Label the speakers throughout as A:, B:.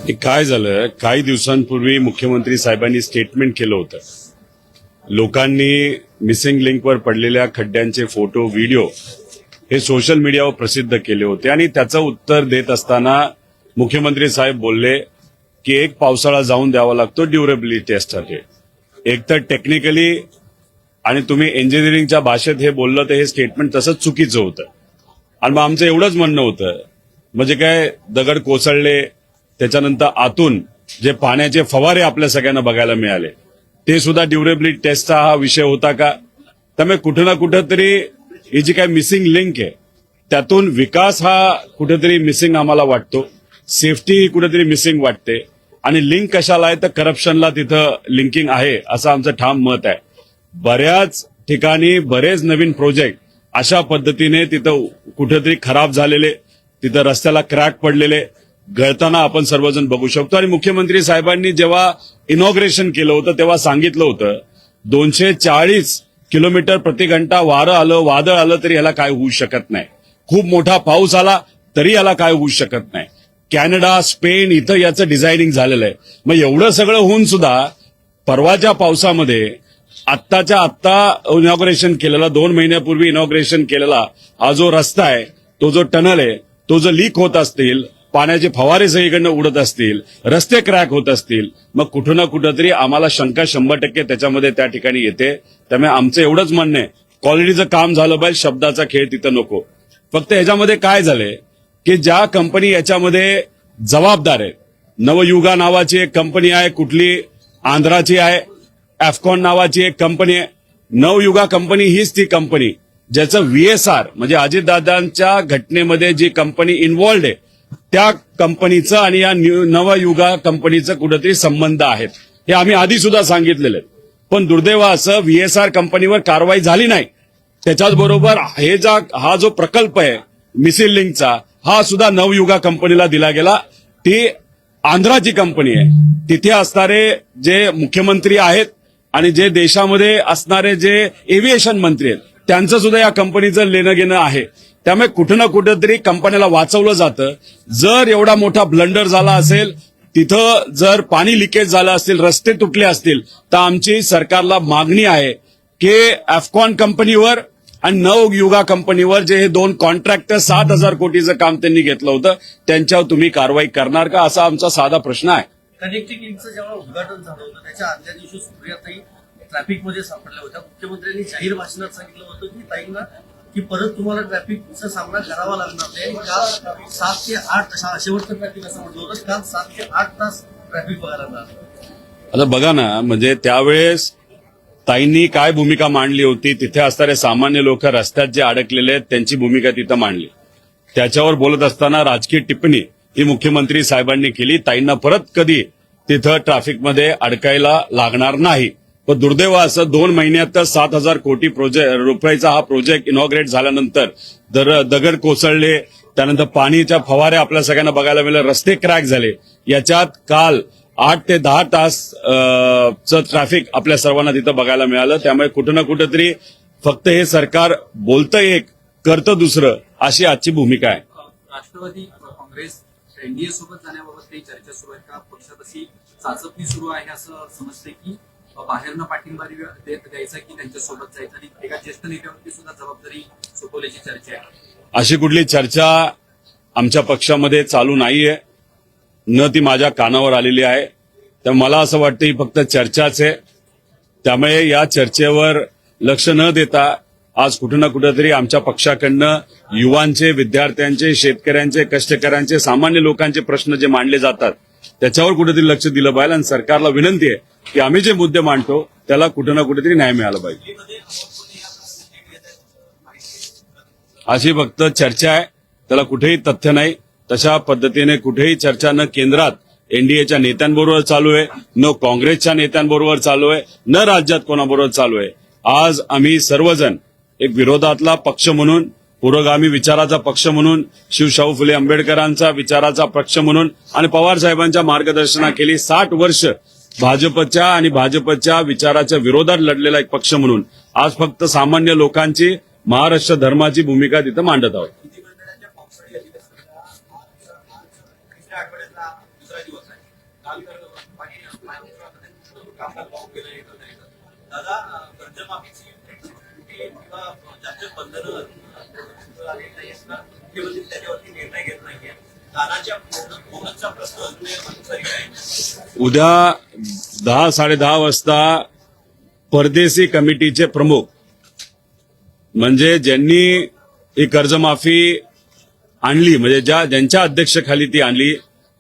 A: हे काय झालं, काही दिवसांपूर्वी मुख्यमंत्री साहेबांनी स्टेटमेंट केलं होतं. लोकांनी मिसिंग लिंकवर पडलेल्या खड्ड्यांचे फोटो, व्हिडिओ हे सोशल मीडियावर प्रसिद्ध केले होते आणि त्याचं उत्तर देत असताना मुख्यमंत्री साहेब बोलले की एक पावसाळा जाऊन द्यावा लागतो ड्युरेबिलिटी टेस्टसाठी. एक तर टेक्निकली आणि तुम्ही इंजिनिअरिंगच्या भाषेत हे बोललं तर हे स्टेटमेंट तसंच चुकीचं होतं. आणि मग आमचं एवढंच म्हणणं होतं, म्हणजे काय दगड कोसळले त्याच्यानंतर आतून जे पाण्याचे फवारे आपल्या सगळ्यांना बघायला मिळाले ते सुद्धा ड्युरेबिलिटी टेस्टचा हा विषय होता का? त्यामुळे कुठं ना कुठं तरी ही जी काही मिसिंग लिंक आहे त्यातून विकास हा कुठेतरी मिसिंग आम्हाला वाटतो, सेफ्टी ही कुठेतरी मिसिंग वाटते. आणि लिंक कशाला आहे तर करप्शनला तिथं लिंकिंग आहे असं आमचं ठाम मत आहे. बऱ्याच ठिकाणी बरेच नवीन प्रोजेक्ट अशा पद्धतीने तिथं कुठेतरी खराब झालेले, तिथं रस्त्याला क्रॅक पडलेले गळताना आपण सर्वजण बघू शकतो. आणि मुख्यमंत्री साहेबांनी जेव्हा इनॉग्रेशन केलं होतं तेव्हा सांगितलं होतं 240 किलोमीटर प्रति घंटा वारं आलं, वादळ आलं तरी याला काय होऊ शकत नाही. खूप मोठा पाऊस आला तरी याला काय होऊ शकत नाही. कॅनडा, स्पेन इथं याचं डिझायनिंग झालेलं आहे. मग एवढं सगळं होऊन सुद्धा परवाच्या पावसामध्ये आत्ताच्या आत्ता इनॉग्रेशन केलेला, 2 महिन्यापूर्वी इनॉग्रेशन केलेला हा जो रस्ता आहे, तो जो टनल आहे, तो जो लीक होत असतील, पाण्याचे फवारे सगळीकडनं उडत असतील, रस्ते क्रॅक होत असतील, मग कुठं ना कुठं तरी आम्हाला शंका 100% त्याच्यामध्ये त्या ठिकाणी येते. त्यामुळे आमचं एवढंच म्हणणं आहे, क्वालिटीचं काम झालं पाहिजे, शब्दाचा खेळ तिथं नको. फक्त ह्याच्यामध्ये काय झालंय की ज्या कंपनी याच्यामध्ये जबाबदार आहे, नवयुगा नावाची एक कंपनी आहे, कुठली आंध्राची आहे, एफकॉन नावाची एक कंपनी आहे. नवयुगा कंपनी हीच ती कंपनी ज्याचं VSR म्हणजे अजितदादांच्या घटनेमध्ये जी कंपनी इन्व्हॉल्ड आहे त्या कंपनीचं आणि या नवयुगा कंपनीचं कुठेतरी संबंध आहेत. हे आम्ही आधी सुद्धा सांगितलेलं आहे. पण दुर्दैव असं VSR कंपनीवर कारवाई झाली नाही. त्याच्याच बरोबर हा जो प्रकल्प आहे मिसिंग लिंकचा, हा सुद्धा नवयुगा कंपनीला दिला गेला. ती आंध्राची कंपनी आहे. तिथे असणारे जे मुख्यमंत्री आहेत आणि जे देशामध्ये असणारे जे एव्हिएशन मंत्री आहेत त्यांचं सुद्धा या कंपनीचं लेणं घेणं आहे. त्यामुळे कुठं ना कुठंतरी कंपनीला वाचवलं जातं. जर एवढा मोठा ब्लंडर झाला असेल, तिथं जर पाणी लिकेज झालं असेल, रस्ते तुटले असतील, तर आमची सरकारला मागणी आहे की एफकॉन कंपनीवर आणि नवयुगा कंपनीवर जे हे 2 कॉन्ट्रॅक्टर 7,000 कोटीचं काम त्यांनी घेतलं होतं त्यांच्यावर तुम्ही कारवाई करणार का, असा आमचा साधा प्रश्न आहे.
B: कनेक्टिंग लिंकचं जेव्हा उद्घाटन झालं होतं त्याच्या आदल्या दिवशी सुप्रियाताई ट्रॅफिकमध्ये सापडल्या होत्या. मुख्यमंत्र्यांनी जाहीर भाषणात सांगितलं होतं की ताईंना की परत तुम्हाला ट्रॅफिकचा सामना करावा लागणार नाही. काल 7 ते 8 शेवटचं ट्रॅफिक असं म्हटलं होतं, काल 7 ते 8 तास ट्रॅफिक बघायला मिळालं.
A: आता बघा ना, म्हणजे त्यावेळेस ताईंनी काय भूमिका मांडली होती, तिथे असणारे सामान्य लोक रस्त्यात जे अडकलेले आहेत त्यांची भूमिका तिथं मांडली. त्याच्यावर बोलत असताना राजकीय टिप्पणी ही मुख्यमंत्री साहेबांनी केली. ताईंना परत कधी तिथं ट्रॅफिकमध्ये अडकायला लागणार नाही. पण दुर्दैव असं 2 महिन्यात 7,000 कोटी रुपयाचा हा प्रोजेक्ट इनॉग्रेट झाल्यानंतर दगड कोसळले, त्यानंतर पाणीच्या फवारे आपल्या सगळ्यांना बघायला मिळाले, रस्ते क्रॅक झाले. याच्यात काल 8 ते 10 तास ट्रॅफिक आपल्या सर्वांना तिथं बघायला मिळालं. त्यामुळे कुठं ना कुठंतरी फक्त हे सरकार बोलतं एक, करतं दुसरं, अशी आजची भूमिका आहे.
C: राष्ट्रवादी काँग्रेस एनडीए सोबत जाण्याबाबत काही चर्चा सुरू आहे का? पक्षात अशी चाचपणी सुरू आहे असं समजते की बाहेरनं पाठिंबा द्यायचा की त्यांच्यासोबत जायचं आणि एका ज्येष्ठ नेत्यावरती सुद्धा जबाबदारी सोपवल्याची चर्चा आहे.
A: अशी कुठली चर्चा आमच्या पक्षामध्ये चालू नाहीये, न ती माझ्या कानावर आलेली आहे. तर मला असं वाटतं ही फक्त चर्चाच आहे. त्यामुळे या चर्चेवर लक्ष न देता आज कुठं ना कुठंतरी आमच्या पक्षाकडनं युवांचे, विद्यार्थ्यांचे, शेतकऱ्यांचे, कष्टकऱ्यांचे, सामान्य लोकांचे प्रश्न जे मांडले जातात त्याच्यावर कुठेतरी लक्ष दिलं पाहिजे. आणि सरकारला विनंती आहे की आम्ही जे मुद्दे मांडतो त्याला कुठं ना कुठेतरी न्याय मिळाला पाहिजे. अशी फक्त चर्चा आहे, त्याला कुठेही तथ्य नाही. तशा पद्धतीने कुठेही चर्चा न केंद्रात एनडीएच्या नेत्यांबरोबर चालू आहे, न काँग्रेसच्या नेत्यांबरोबर चालू आहे, न राज्यात कोणाबरोबर चालू आहे. आज आम्ही सर्वजण एक विरोधातला पक्ष म्हणून, पुरोगामी विचाराचा पक्ष म्हणून, शिवशाहू फुले आंबेडकरांचा विचाराचा पक्ष म्हणून आणि पवार साहेबांच्या मार्गदर्शनाखाली 60 वर्ष भाजपच्या आणि भाजपच्या विचाराच्या विरोधात लढलेला एक पक्ष म्हणून आज फक्त सामान्य लोकांची, महाराष्ट्र धर्माची भूमिका तिथं मांडत आहोत.
C: दुसरा दिवस आहे. काल तर पाणी कामकाज पाहून गेलं येतं नाही तर. दादा, कर्जमाफीची किंवा जास्त बंधनं मुख्यमंत्री त्याच्यावरती निर्णय घेत नाहीये. दादाच्या बोनसचा प्रश्न अजूनही तरी आहे.
A: उद्या 10-10:30 वाजता परदेशी कमिटीचे प्रमुख म्हणजे ज्यांनी ही कर्जमाफी आणली, म्हणजे ज्यांच्या अध्यक्षतेखाली ती आणली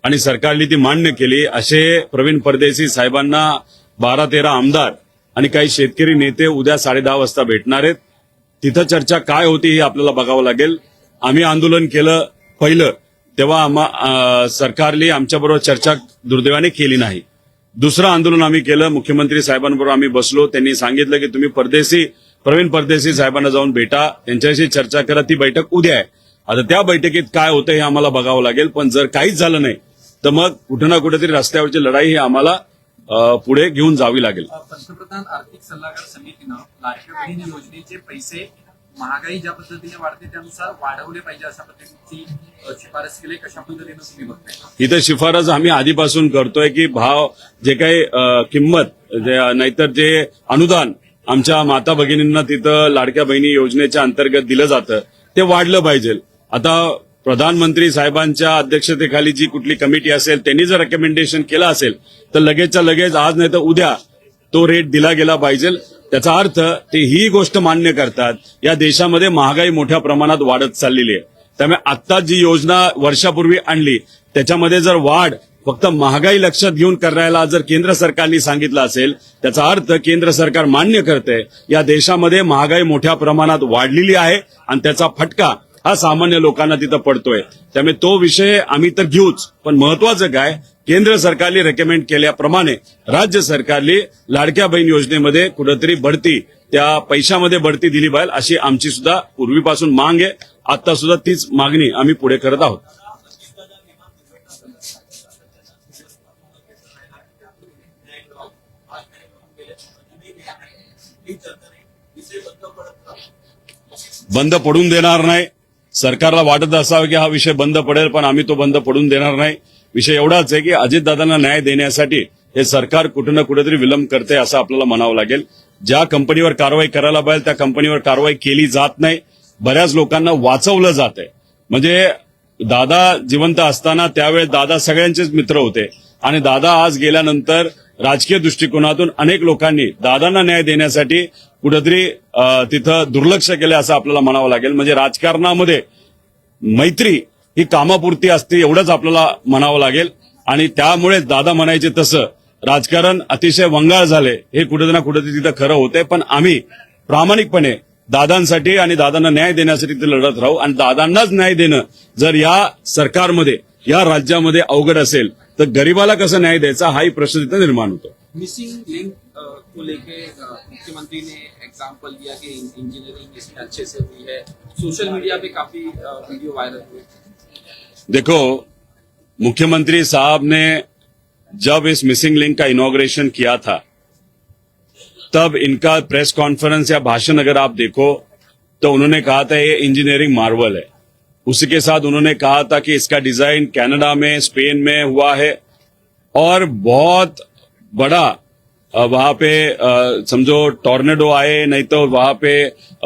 A: आणि सरकारने ती मान्य केली, असे प्रवीण परदेशी साहेबांना 12-13 आमदार आणि काही शेतकरी नेते उद्या 10:30 वाजता भेटणार आहेत. तिथं चर्चा काय होती हे आपल्याला बघावं लागेल. आम्ही आंदोलन केलं पहिलं तेव्हा सरकारने आमच्याबरोबर चर्चा दुर्दैवाने केली नाही. दुसरं आंदोलन आम्ही केलं, मुख्यमंत्री साहेबांबरोबर आम्ही बसलो. त्यांनी सांगितलं की तुम्ही प्रवीण परदेशी साहेबांना जाऊन भेटा, त्यांच्याशी चर्चा करा. ती बैठक उद्या आहे. आता त्या बैठकीत काय होतं हे आम्हाला बघावं लागेल. पण जर काहीच झालं नाही तर मग कुठे ना कुठेतरी रस्त्यावरची लढाई ही आम्हाला पुढे घेऊन जावी लागेल.
C: पंतप्रधान आर्थिक सल्लागार समितीनं लाडक्या बहीण योजनेचे पैसे महागाई ज्या पद्धतीने वाढते त्यानुसार वाढवले पाहिजे अशा पद्धतीची शिफारस केली. कशा पद्धतीने तुम्ही बघताय?
A: इथं शिफारस आम्ही आधीपासून करतोय की भाव जे काही किंमत नाहीतर जे अनुदान आमच्या माता भगिनींना तिथं लाडक्या बहिणी योजनेच्या अंतर्गत दिलं जातं ते वाढलं पाहिजे. आता प्रधानमंत्री साहेबांच्या अध्यक्षतेखाली जी कुठली कमिटी असेल त्यांनी जर रेकमेंडेशन केलं असेल तर लगेचच्या लगेच आज नाही तर उद्या तो रेट दिला गेला पाहिजे. त्याचा अर्थ ते ही गोष्ट मान्य करतात या देशामध्ये महागाई मोठ्या प्रमाणात वाढत चाललेली आहे. त्यामुळे आत्ता जी योजना वर्षापूर्वी आणली त्याच्यामध्ये जर वाढ फक्त महागाई लक्षात घेऊन करायला जर केंद्र सरकारने सांगितलं असेल त्याचा अर्थ केंद्र सरकार मान्य करते या देशामध्ये महागाई मोठ्या प्रमाणात वाढलेली आहे आणि त्याचा फटका हा सामान्य लोकांना तिथं पडतोय. त्यामुळे तो विषय आम्ही तर घेऊच, पण महत्वाचं काय, केंद्र सरकारने रेकमेंड केल्याप्रमाणे राज्य सरकारने लाडक्या बहीण योजनेमध्ये कुठेतरी बढती, त्या पैशामध्ये बढती दिली पाहिजे अशी आमची सुद्धा पूर्वीपासून मांग आहे. आता सुद्धा तीच मागणी आम्ही पुढे करत आहोत. बंद पडून देणार नाही. सरकारला वाटत असावं की हा विषय बंद पडेल, पण आम्ही तो बंद पडून देणार नाही. विषय एवढाच आहे की अजितदादांना न्याय देण्यासाठी हे सरकार कुठे ना कुठेतरी विलंब करते असं आपल्याला म्हणावं लागेल. ज्या कंपनीवर कारवाई करायला पाहिजे त्या कंपनीवर कारवाई केली जात नाही. बऱ्याच लोकांना वाचवलं जात आहे. म्हणजे दादा जिवंत असताना त्यावेळेस दादा सगळ्यांचेच मित्र होते आणि दादा आज गेल्यानंतर राजकीय दृष्टिकोनातून अनेक लोकांनी दादांना न्याय देण्यासाठी कुठेतरी तिथं दुर्लक्ष केलं असं आपल्याला म्हणावं लागेल. म्हणजे राजकारणामध्ये मैत्री ही कामापुरती असते एवढंच आपल्याला म्हणावं लागेल. आणि त्यामुळे दादा म्हणायचे तसं राजकारण अतिशय वंगाळ झाले हे कुठे ना कुठेतरी तिथं खरं होतंय. पण आम्ही प्रामाणिकपणे दादांसाठी आणि दादांना न्याय देण्यासाठी ते लढत राहू. आणि दादांनाच न्याय देणं जर या सरकारमध्ये या राज्यामध्ये अवघड असेल तर गरीबाला कसं न्याय द्यायचा हाही प्रश्न तिथं निर्माण होतो.
C: मिसिंग लिंक को लेके मुख्यमंत्री ने एग्जाम्पल दिया कि इंजीनियरिंग इसमें अच्छे से हुई है. सोशल मीडिया पे काफी वीडियो वायरल हुए.
A: देखो, मुख्यमंत्री साहब ने जब इस मिसिंग लिंक का इनॉग्रेशन किया था तब इनका प्रेस कॉन्फ्रेंस या भाषण अगर आप देखो तो उन्होंने कहा था ये इंजीनियरिंग मार्वल है. उसी के साथ उन्होंने कहा था कि इसका डिजाइन कनाडा में, स्पेन में हुआ है और बहुत बड़ा वहां पे समझो टॉर्नेडो आए नहीं तो वहां पे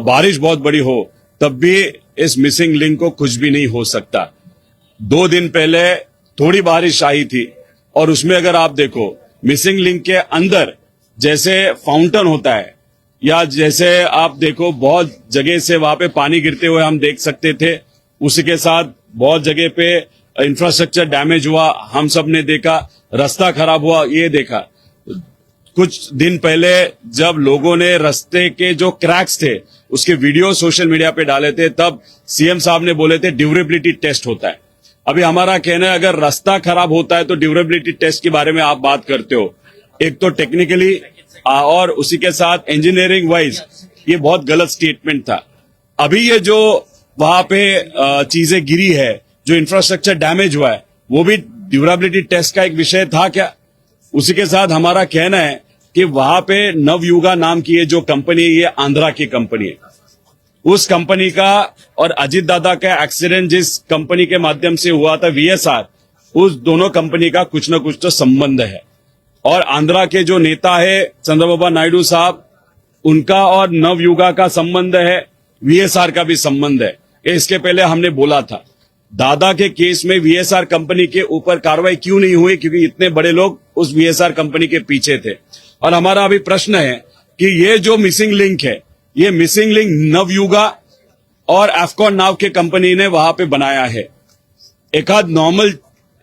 A: बारिश बहुत बड़ी हो तब भी इस मिसिंग लिंक को कुछ भी नहीं हो सकता. 2 दिन पहले थोड़ी बारिश आई थी और उसमें अगर आप देखो मिसिंग लिंक के अंदर जैसे फाउंटेन होता है या जैसे आप देखो बहुत जगह से वहां पे पानी गिरते हुए हम देख सकते थे. उसी के साथ बहुत जगह पे इंफ्रास्ट्रक्चर डैमेज हुआ हम सब ने देखा, रास्ता खराब हुआ ये देखा. कुछ दिन पहले जब लोगों ने रास्ते के जो क्रैक्स थे उसके वीडियो सोशल मीडिया पे डाले थे तब सीएम साहब ने बोले थे ड्यूरेबिलिटी टेस्ट होता है. अभी हमारा कहना है अगर रास्ता खराब होता है तो ड्यूरेबिलिटी टेस्ट के बारे में आप बात करते हो. एक तो टेक्निकली और उसी के साथ इंजीनियरिंग वाइज ये बहुत गलत स्टेटमेंट था. अभी ये जो वहां पे चीजें गिरी है, जो इंफ्रास्ट्रक्चर डैमेज हुआ है, वो भी ड्यूरेबिलिटी टेस्ट का एक विषय था क्या? उसी के साथ हमारा कहना है कि वहां पे नवयुगा नाम की ये जो कंपनी है ये आंध्रा की कंपनी है. उस कंपनी का और अजीत दादा का एक्सीडेंट जिस कंपनी के माध्यम से हुआ था VSR, उस दोनों कंपनी का कुछ न कुछ तो संबंध है। और आंध्रा के जो नेता है चंद्रबाबू नायडू साहब, उनका और नवयुगा का संबंध है, वीएसआर का भी संबंध है। इसके पहले हमने बोला था दादा के केस में वीएसआर कंपनी के ऊपर कार्रवाई क्यों नहीं हुई, क्योंकि इतने बड़े लोग उस वीएसआर कंपनी के पीछे थे। और हमारा अभी प्रश्न है कि ये जो मिसिंग लिंक है, ये मिसिंग लिंक नवयुगा और एफकॉन नाव के कंपनी ने वहां पे बनाया है।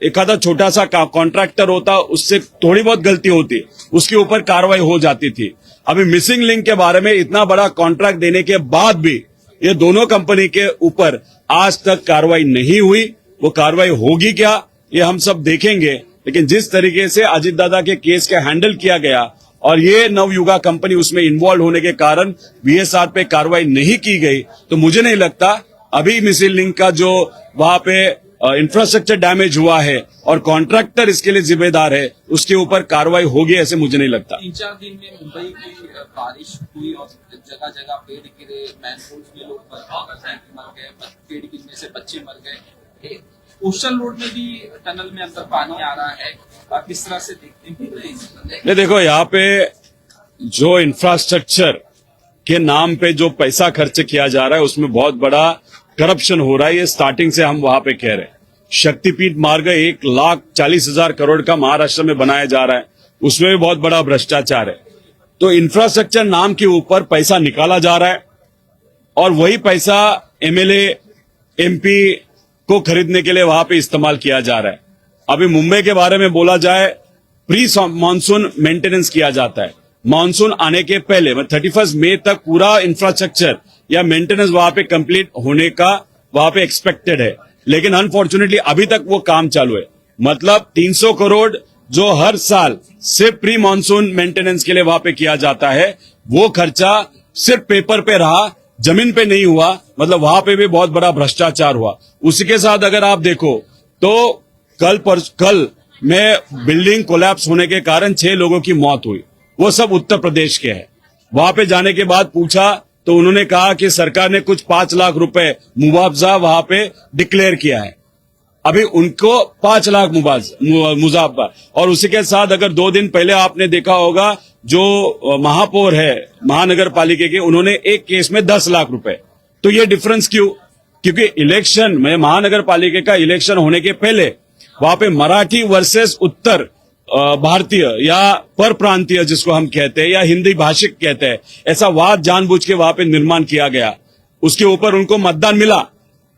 A: एखादा छोटा सा कॉन्ट्रैक्टर होता, उससे थोड़ी बहुत गलती होती, उसके ऊपर कार्रवाई हो जाती थी। अभी मिसिंग लिंक के बारे में इतना बड़ा कॉन्ट्रैक्ट देने के बाद भी ये दोनों कंपनी के ऊपर आज तक कार्रवाई नहीं हुई। वो कार्रवाई होगी क्या, ये हम सब देखेंगे। लेकिन जिस तरीके से अजित दादा के केस के हैंडल किया गया और ये नवयुगा कंपनी उसमें इन्वॉल्व होने के कारण वीएसआर पे कार्रवाई नहीं की गई, तो मुझे नहीं लगता अभी मिसिंग लिंक का जो वहां पे इंफ्रास्ट्रक्चर डैमेज हुआ है और कॉन्ट्रैक्टर इसके लिए जिम्मेदार है, उसके ऊपर कार्रवाई होगी, ऐसे मुझे नहीं लगता।
C: 3-4 दिन में मुंबई की बारिश हुई और जगह जगह पेड़ गिरे, मैनहोल्स में लोग मर गए, पेड़ गिरने से बच्चे मर गए। कोस्टल रोड में भी टनल में अंदर पानी आ रहा है, आप किस तरह से देखते हैं?
A: ये देखो, यहाँ पे जो इंफ्रास्ट्रक्चर के नाम पे जो पैसा खर्च किया जा रहा है, उसमें बहुत बड़ा करप्शन हो रहा है। ये स्टार्टिंग से हम वहां पे कह रहे हैं। शक्तिपीठ मार्ग 1,40,000 करोड़ का महाराष्ट्र में बनाया जा रहा है, उसमें भी बहुत बड़ा भ्रष्टाचार है। तो इंफ्रास्ट्रक्चर नाम के ऊपर पैसा निकाला जा रहा है और वही पैसा एमएलए एमपी को खरीदने के लिए वहां पे इस्तेमाल किया जा रहा है। अभी मुंबई के बारे में बोला जाए, प्री मानसून मेंटेनेंस किया जाता है। मानसून आने के पहले 31 मई तक पूरा इंफ्रास्ट्रक्चर या मेंटेनेंस वहां पे कंप्लीट होने का वहां पे एक्सपेक्टेड है, लेकिन अनफॉर्चुनेटली अभी तक वो काम चालू है। मतलब 300 करोड़ जो हर साल सिर्फ प्री मानसून मेंटेनेंस के लिए वहां पे किया जाता है, वो खर्चा सिर्फ पेपर पे रहा, जमीन पे नहीं हुआ। मतलब वहां पे भी बहुत बड़ा भ्रष्टाचार हुआ। उसी के साथ अगर आप देखो तो कल में बिल्डिंग कोलैप्स होने के कारण 6 लोगों की मौत हुई, वो सब उत्तर प्रदेश के हैं। वहां पे जाने के बाद पूछा तो उन्होंने कहा कि सरकार ने कुछ 5 लाख रुपए मुआवजा वहां पे डिक्लेयर किया है। अभी उनको 5 लाख मुआवजा। और उसी के साथ अगर 2 दिन पहले आपने देखा होगा, जो महापौर है महानगर पालिका के, उन्होंने एक केस में 10 लाख रुपए। तो ये डिफरेंस क्यों? क्योंकि इलेक्शन में महानगर पालिका का इलेक्शन होने के पहले वहां पे मराठी वर्सेस उत्तर भारतीय या पर प्रांतीय जिसको हम कहते हैं या हिंदी भाषिक कहते हैं, ऐसा वाद जानबूझ के वहां पे निर्माण किया गया। उसके ऊपर उनको मतदान मिला,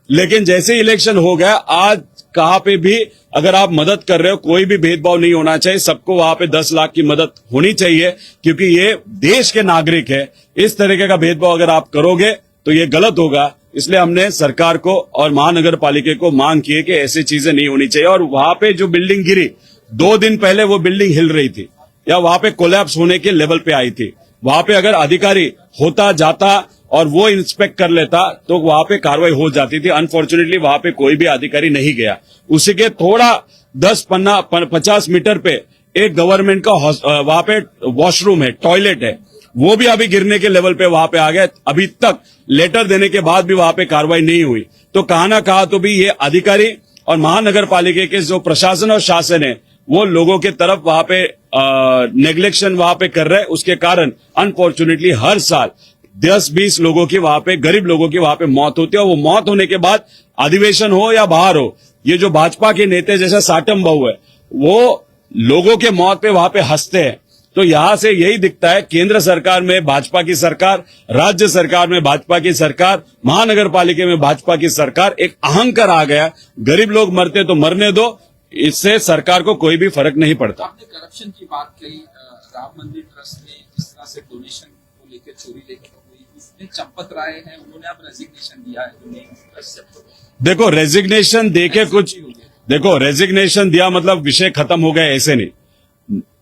A: लेकिन जैसे इलेक्शन हो गया, आज कहां पे भी अगर आप मदद कर रहे हो, कोई भी भेदभाव नहीं होना चाहिए, सबको वहां पे 10 लाख की मदद होनी चाहिए, क्योंकि ये देश के नागरिक है। इस तरीके का भेदभाव अगर आप करोगे तो ये गलत होगा। इसलिए हमने सरकार को और महानगर पालिका को मांग की है कि ऐसी चीजें नहीं होनी चाहिए। और वहां पे जो बिल्डिंग गिरी, 2 दिन पहले वो बिल्डिंग हिल रही थी या वहां पे कोलैप्स होने के लेवल पे आई थी। वहां पे अगर अधिकारी होता जाता और वो इंस्पेक्ट कर लेता तो वहां पे कार्रवाई हो जाती थी। अनफॉर्चुनेटली वहां पे कोई भी अधिकारी नहीं गया। उसी के थोड़ा 10-50 मीटर पे एक गवर्नमेंट का वहां पे वॉशरूम है, टॉयलेट है, वो भी अभी गिरने के लेवल पे वहां पे आ गया। अभी तक लेटर देने के बाद भी वहां पे कार्रवाई नहीं हुई। तो कहा ना कहा तो भी ये अधिकारी और महानगर पालिका के जो प्रशासन और शासन है, वो लोगों के तरफ वहां पे नेग्लेक्शन वहां पे कर रहे हैं। उसके कारण अनफॉर्चुनेटली हर साल 10-20 लोगों की वहां पे, गरीब लोगों की वहां पे मौत होती है। और वो मौत होने के बाद अधिवेशन हो या बाहर हो, ये जो भाजपा के नेता जैसा साटम बाबू है, वो लोगों के मौत पे वहां पे हंसते हैं। तो यहां से यही दिखता है, केंद्र सरकार में भाजपा की सरकार, राज्य सरकार में भाजपा की सरकार, महानगर पालिका में भाजपा की सरकार, एक अहंकार आ गया। गरीब लोग मरते तो मरने दो, इससे सरकार को कोई भी फर्क नहीं पड़ता।
C: आपने करप्शन की बात कही, राम मंदिर ट्रस्ट ने जिस तरह से डोनेशन को लेकर चोरी लेकर हुई, इसमें चंपत राय है, उन्होंने अब रेजिग्नेशन दिया है।
A: देखो, रेजिग्नेशन देके कुछ, देखो रेजिग्नेशन दिया मतलब विषय खत्म हो गया, ऐसे नहीं।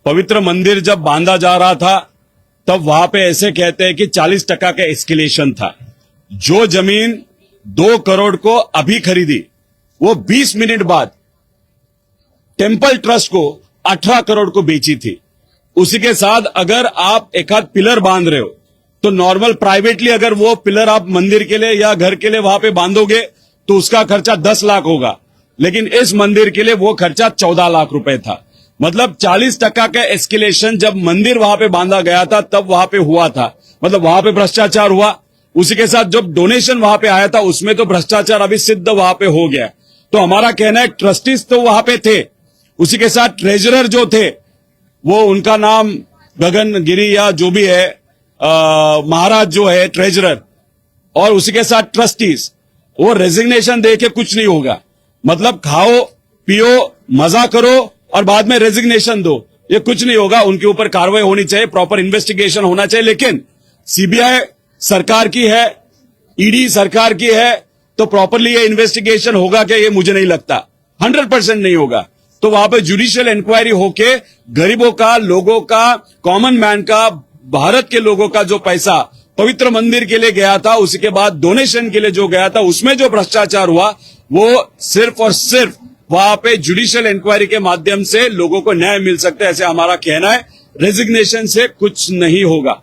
A: पवित्र मंदिर जब बांधा जा रहा था तब वहां पे ऐसे कहते हैं कि 40% का एस्केलेशन था। जो जमीन 2 करोड़ को अभी खरीदी, वो 20 मिनट बाद टेम्पल ट्रस्ट को 18 करोड़ को बेची थी। उसी के साथ अगर आप एक आध पिलर बांध रहे हो तो नॉर्मल प्राइवेटली अगर वो पिलर आप मंदिर के लिए या घर के लिए वहां पे बांधोगे तो उसका खर्चा 10 लाख होगा। लेकिन इस मंदिर के लिए वो खर्चा 14 लाख रुपए था। मतलब 40% का एस्केलेशन जब मंदिर वहां पे बांधा गया था तब वहां पे हुआ था, मतलब वहां पे भ्रष्टाचार हुआ। उसी के साथ जब डोनेशन वहां पे आया था उसमें तो भ्रष्टाचार अभी सिद्ध वहां पे हो गया। तो हमारा कहना है ट्रस्टीज तो वहां पे थे, उसी के साथ ट्रेजरर जो थे वो उनका नाम गगन गिरी या जो भी है महाराज जो है ट्रेजरर, और उसी के साथ ट्रस्टीज, वो रेजिग्नेशन दे के कुछ नहीं होगा। मतलब खाओ पियो मजा करो और बाद में रेजिग्नेशन दो, ये कुछ नहीं होगा। उनके ऊपर कार्रवाई होनी चाहिए, प्रॉपर इन्वेस्टिगेशन होना चाहिए। लेकिन सीबीआई सरकार की है, ईडी सरकार की है, तो प्रॉपरली ये इन्वेस्टिगेशन होगा क्या, ये मुझे नहीं लगता, 100% नहीं होगा। तो वहां पे जुडिशियल इंक्वायरी होके गरीबों का, लोगों का, कॉमन मैन का, भारत के लोगों का जो पैसा पवित्र मंदिर के लिए गया था, उसी के बाद डोनेशन के लिए जो गया था, उसमें जो भ्रष्टाचार हुआ वो सिर्फ और सिर्फ वहां पे जुडिशियल इंक्वायरी के माध्यम से लोगों को न्याय मिल सकता है, ऐसे हमारा कहना है। रेजिग्नेशन से कुछ नहीं होगा।